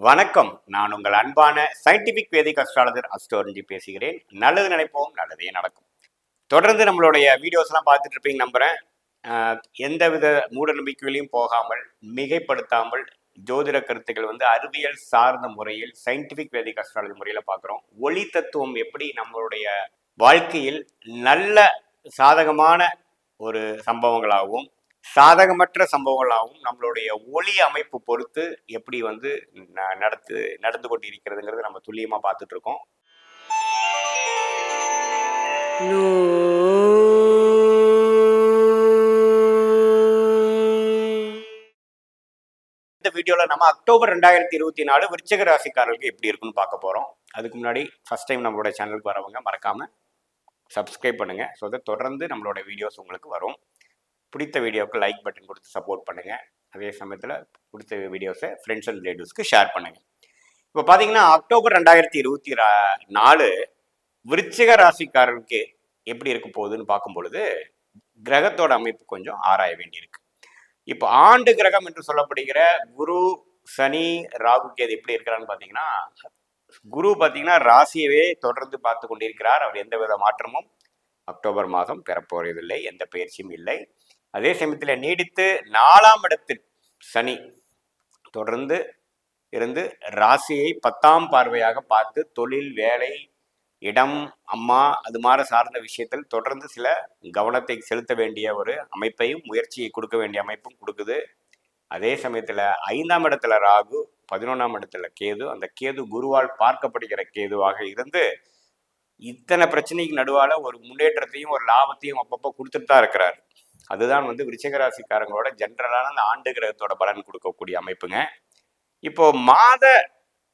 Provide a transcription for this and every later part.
வணக்கம். நான் உங்கள் அன்பான சயின்டிபிக் வேதிக் அஸ்ட்ராலஜர் அஸ்ட்ரோரஞ்சி பேசுகிறேன். நல்லது நினைப்போம், நல்லதே நடக்கும். தொடர்ந்து நம்மளுடைய வீடியோஸ்லாம் பார்த்துட்டு இருப்பீங்க நம்புகிறேன். எந்தவித மூட நம்பிக்கைகளையும் போகாமல், மிகைப்படுத்தாமல் ஜோதிட கருத்துக்கள் அறிவியல் சார்ந்த முறையில் சயின்டிபிக் வேதிக் அஸ்ட்ராலஜி முறையில் பார்க்குறோம். ஒளி தத்துவம் எப்படி நம்மளுடைய வாழ்க்கையில் நல்ல சாதகமான ஒரு சம்பவங்களாகவும் சாதகமற்ற சம்பவங்களாகவும் நம்மளுடைய ஒளி அமைப்பு பொறுத்து எப்படி நடந்து கொண்டு இருக்கிறதுங்கிறது நம்ம துல்லியமா பார்த்துட்டு இருக்கோம். இந்த வீடியோல நம்ம அக்டோபர் 2024 விருச்சிக ராசிக்காரர்களுக்கு எப்படி இருக்குன்னு பார்க்க போறோம். அதுக்கு முன்னாடி ஃபர்ஸ்ட் டைம் நம்மளோட சேனலுக்கு வரவங்க மறக்காம சப்ஸ்கிரைப் பண்ணுங்க. ஸோ தொடர்ந்து நம்மளோட வீடியோஸ் உங்களுக்கு வரும். பிடித்த வீடியோவுக்கு லைக் பட்டன் கொடுத்து சப்போர்ட் பண்ணுங்கள். அதே சமயத்தில் பிடித்த வீடியோஸை ஃப்ரெண்ட்ஸ் அண்ட் ரிலேட்டிவ்ஸ்க்கு ஷேர் பண்ணுங்கள். இப்போ பார்த்தீங்கன்னா அக்டோபர் 2024 விருச்சிக ராசிக்காரருக்கு எப்படி இருக்க போகுதுன்னு பார்க்கும் பொழுது கிரகத்தோட அமைப்பு கொஞ்சம் ஆராய வேண்டியிருக்கு. இப்போ ஆண்டு கிரகம் என்று சொல்லப்படுகிற குரு, சனி, ராகு, கேது எப்படி இருக்கிறான்னு பார்த்தீங்கன்னா, குரு பார்த்தீங்கன்னா ராசியவே தொடர்ந்து பார்த்து கொண்டிருக்கிறார். அவர் எந்த வித மாற்றமும் அக்டோபர் மாதம் பெறப்போவதில்லை, எந்த பயிற்சியும் இல்லை. அதே சமயத்தில் நீடித்து 4ஆம் இடத்தில் சனி தொடர்ந்து இருந்து ராசியை 10ஆம் பார்வையாக பார்த்து தொழில், வேலை, இடம், அம்மா அது மாதிரி சார்ந்த விஷயத்தில் தொடர்ந்து சில கவனத்தை செலுத்த வேண்டிய ஒரு அமைப்பையும் முயற்சியை கொடுக்க வேண்டிய அமைப்பும் கொடுக்குது. அதே சமயத்தில் 5ஆம் இடத்துல ராகு, 11ஆம் இடத்துல கேது, அந்த கேது குருவால் பார்க்கப்படுகிற கேதுவாக இருந்து இத்தனை பிரச்சனைக்கு நடுவால ஒரு முன்னேற்றத்தையும் ஒரு லாபத்தையும் அப்பப்போ கொடுத்துட்டு தான் இருக்கிறார். அதுதான் விருச்சிக ராசிக்காரங்களோட ஜென்ரலான அந்த ஆண்டு கிரகத்தோட பலன் கொடுக்கக்கூடிய அமைப்புங்க. இப்போ மாத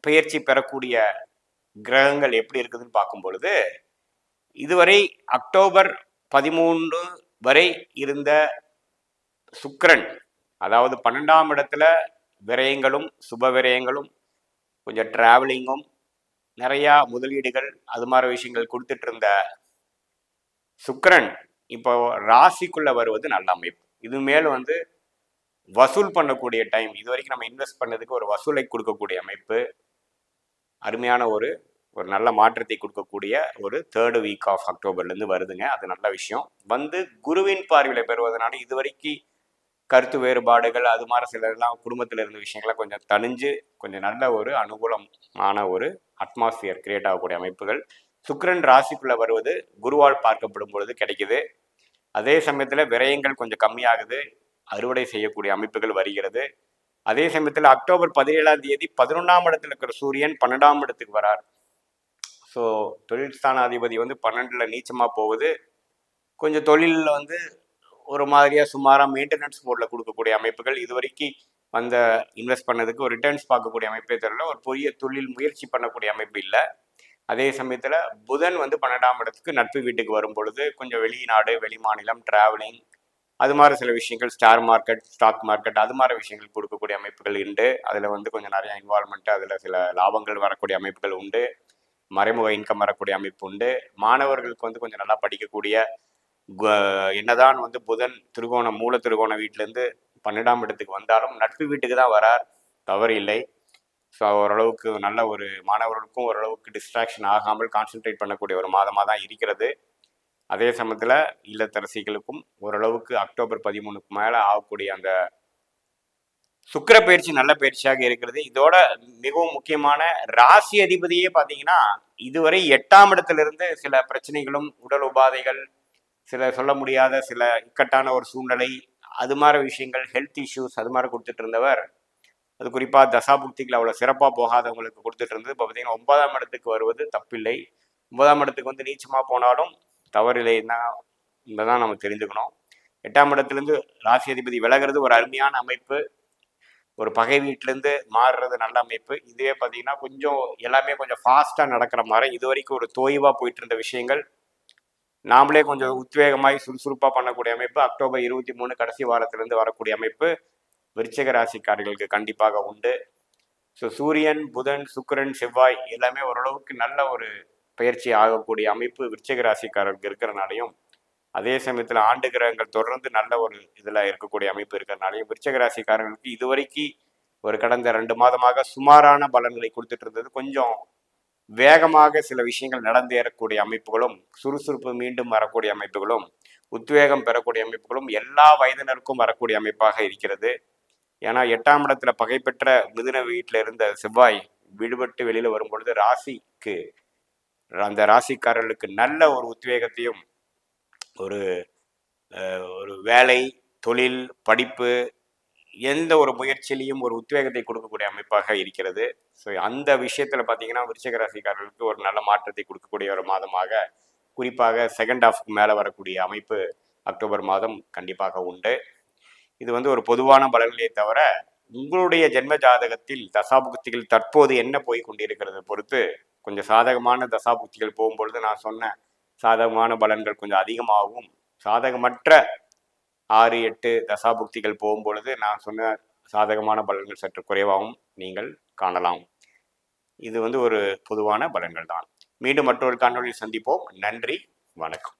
பயிற்சி பெறக்கூடிய கிரகங்கள் எப்படி இருக்குதுன்னு பார்க்கும் பொழுது, இதுவரை அக்டோபர் 13 வரை இருந்த சுக்கிரன், அதாவது 12ஆம் இடத்துல விரயங்களும் சுப விரயங்களும் கொஞ்சம் டிராவலிங்கும் நிறையா முதலீடுகள் அது மாதிரி விஷயங்கள் கொடுத்துட்டு இருந்த சுக்கிரன் இப்போ ராசிக்குள்ள வருவது நல்ல அமைப்பு. இது மேல் வசூல் பண்ணக்கூடிய டைம், இது வரைக்கும் நம்ம இன்வெஸ்ட் பண்ணதுக்கு ஒரு வசூலை கொடுக்கக்கூடிய அமைப்பு, அருமையான ஒரு நல்ல மாற்றத்தை கொடுக்கக்கூடிய ஒரு 3rd வீக் ஆஃப் அக்டோபர்லேருந்து வருதுங்க. அது நல்ல விஷயம். குருவின் பார்வையில் பெறுவதனால இது வரைக்கும் கருத்து வேறுபாடுகள் அது மாதிரி சிலர்லாம் குடும்பத்தில் இருந்த விஷயங்கள்லாம் கொஞ்சம் தணிஞ்சு கொஞ்சம் நல்ல ஒரு அனுகூலமான ஒரு அட்மாஸ்பியர் கிரியேட் ஆகக்கூடிய அமைப்புகள் சுக்கிரன் ராசிக்குள்ள வருவது குருவால் பார்க்கப்படும் பொழுது கிடைக்குது. அதே சமயத்தில் விரயங்கள் கொஞ்சம் கம்மியாகுது, அறுவடை செய்யக்கூடிய அமைப்புகள் வருகிறது. அதே சமயத்தில் அக்டோபர் 17ஆம் தேதி 11ஆம் இடத்துல இருக்கிற சூரியன் 12ஆம் இடத்துக்கு வரார். ஸோ தொழில் ஸ்தானாதிபதி 12ல் நீச்சமாக போகுது. கொஞ்சம் தொழிலில் ஒரு மாதிரியாக சுமாராக மெயின்டெனன்ஸ் மோடில் கொடுக்கக்கூடிய அமைப்புகள், இது வரைக்கும் இன்வெஸ்ட் பண்ணதுக்கு ஒரு ரிட்டர்ன்ஸ் பார்க்கக்கூடிய அமைப்பே தெரியல, ஒரு பெரிய தொழில் முயற்சி பண்ணக்கூடிய அமைப்பு இல்லை. அதே சமயத்தில் புதன் 12ஆம் இடத்துக்கு நட்பு வீட்டுக்கு வரும் பொழுது கொஞ்சம் வெளிநாடு, வெளி மாநிலம், டிராவலிங் அது மாதிரி சில விஷயங்கள், ஸ்டார் மார்க்கெட், ஸ்டாக் மார்க்கெட் அது மாதிரி விஷயங்கள் கொடுக்கக்கூடிய அமைப்புகள் உண்டு. அதில் கொஞ்சம் நிறையா இன்வால்மெண்ட்டு, அதில் சில லாபங்கள் வரக்கூடிய அமைப்புகள் உண்டு, மறைமுக இன்கம் வரக்கூடிய அமைப்பு உண்டு. மாணவர்களுக்கு கொஞ்சம் நல்லா படிக்கக்கூடிய, என்னதான் புதன் மூல திருகோண வீட்டிலேருந்து 12ஆம் இடத்துக்கு வந்தாலும் நட்பு வீட்டுக்கு தான் வரார், தவறு இல்லை. ஸோ ஓரளவுக்கு நல்ல ஒரு மாணவர்களுக்கும் ஓரளவுக்கு டிஸ்ட்ராக்ஷன் ஆகாமல் கான்சென்ட்ரேட் பண்ணக்கூடிய ஒரு மாதமாக தான் இருக்கிறது. அதே சமயத்தில் இல்லத்தரசிகளுக்கும் ஓரளவுக்கு அக்டோபர் 13க்கு மேலே ஆகக்கூடிய அந்த சுக்கிர பயிற்சி நல்ல பயிற்சியாக இருக்கிறது. இதோட மிகவும் முக்கியமான ராசி அதிபதியே பார்த்தீங்கன்னா இதுவரை 8ஆம் இடத்திலிருந்து சில பிரச்சனைகளும் உடல் உபாதைகள், சில சொல்ல முடியாத சில இக்கட்டான ஒரு சூழ்நிலை அது மாதிரி விஷயங்கள், ஹெல்த் இஷ்யூஸ் அது மாதிரி கொடுத்துட்டு இருந்தவர், அது குறிப்பாக தசாபுக்திகள் அவ்வளோ சிறப்பாக போகாதவங்களுக்கு கொடுத்துட்டு இருந்தது. இப்போ பார்த்தீங்கன்னா 9ஆம் இடத்துக்கு வருவது தப்பில்லை. 9ஆம் இடத்துக்கு நீச்சமாக போனாலும் தவறில்லைன்னா தான் நம்ம தெரிஞ்சுக்கணும். 8ஆம் இடத்துலேருந்து ராசி அதிபதி விலகிறது ஒரு அருமையான அமைப்பு. ஒரு பகை வீட்டிலேருந்து மாறுறது நல்ல அமைப்பு. இதுவே பார்த்தீங்கன்னா கொஞ்சம் எல்லாமே கொஞ்சம் ஃபாஸ்ட்டாக நடக்கிற மாதிரி, இது வரைக்கும் ஒரு தோய்வாக போயிட்டு இருந்த விஷயங்கள் நாமளே கொஞ்சம் உத்வேகமாகி சுறுசுறுப்பாக பண்ணக்கூடிய அமைப்பு அக்டோபர் 23 கடைசி வாரத்திலேருந்து வரக்கூடிய அமைப்பு விருச்சிக ராசிக்காரர்களுக்கு கண்டிப்பாக உண்டு. ஸோ சூரியன், புதன், சுக்கிரன், செவ்வாய் எல்லாமே ஓரளவுக்கு நல்ல ஒரு பயிற்சி ஆகக்கூடிய அமைப்பு விருச்சிக ராசிக்காரர்களுக்கு இருக்கிறனாலையும் அதே சமயத்தில் ஆண்டு கிரகங்கள் தொடர்ந்து நல்ல ஒரு இதில் இருக்கக்கூடிய அமைப்பு இருக்கிறதுனாலையும் விருச்சிக ராசிக்காரர்களுக்கு இதுவரைக்கும் ஒரு கடந்த 2 மாதமாக சுமாரான பலன்களை கொடுத்துட்டு இருந்தது. கொஞ்சம் வேகமாக சில விஷயங்கள் நடந்தேறக்கூடிய அமைப்புகளும், சுறுசுறுப்பு மீண்டும் வரக்கூடிய அமைப்புகளும், உத்வேகம் பெறக்கூடிய அமைப்புகளும் எல்லா வயதினருக்கும் வரக்கூடிய அமைப்பாக இருக்கிறது. ஏன்னா 8ஆம் இடத்துல பகை பெற்ற மிதுன வீட்டில் இருந்த செவ்வாய் விடுபட்டு வெளியில் வரும்பொழுது ராசிக்கு அந்த ராசிக்காரர்களுக்கு நல்ல ஒரு உத்வேகத்தையும் ஒரு ஒரு வேலை, தொழில், படிப்பு எந்த ஒரு முயற்சியிலையும் ஒரு உத்வேகத்தை கொடுக்கக்கூடிய அமைப்பாக இருக்கிறது. ஸோ அந்த விஷயத்தில் பார்த்தீங்கன்னா விருச்சிக ராசிக்காரர்களுக்கு ஒரு நல்ல மாற்றத்தை கொடுக்கக்கூடிய ஒரு மாதமாக, குறிப்பாக செகண்ட் ஹாஃப்க்கு மேலே வரக்கூடிய அமைப்பு அக்டோபர் மாதம் கண்டிப்பாக உண்டு. இது ஒரு பொதுவான பலன்களே தவிர உங்களுடைய ஜென்ம ஜாதகத்தில் தசாபுக்திகள் தற்போது என்ன போய் கொண்டிருக்கிறது பொறுத்து கொஞ்சம் சாதகமான தசாபுக்திகள் போகும்பொழுது நான் சொன்ன சாதகமான பலன்கள் கொஞ்சம் அதிகமாகவும், சாதகமற்ற 6, 8 தசாபுக்திகள் போகும்பொழுது நான் சொன்ன சாதகமான பலன்கள் சற்று குறைவாகவும் நீங்கள் காணலாம். இது ஒரு பொதுவான பலன்கள் தான். மீண்டும் மற்றொரு காணொலியில் சந்திப்போம். நன்றி, வணக்கம்.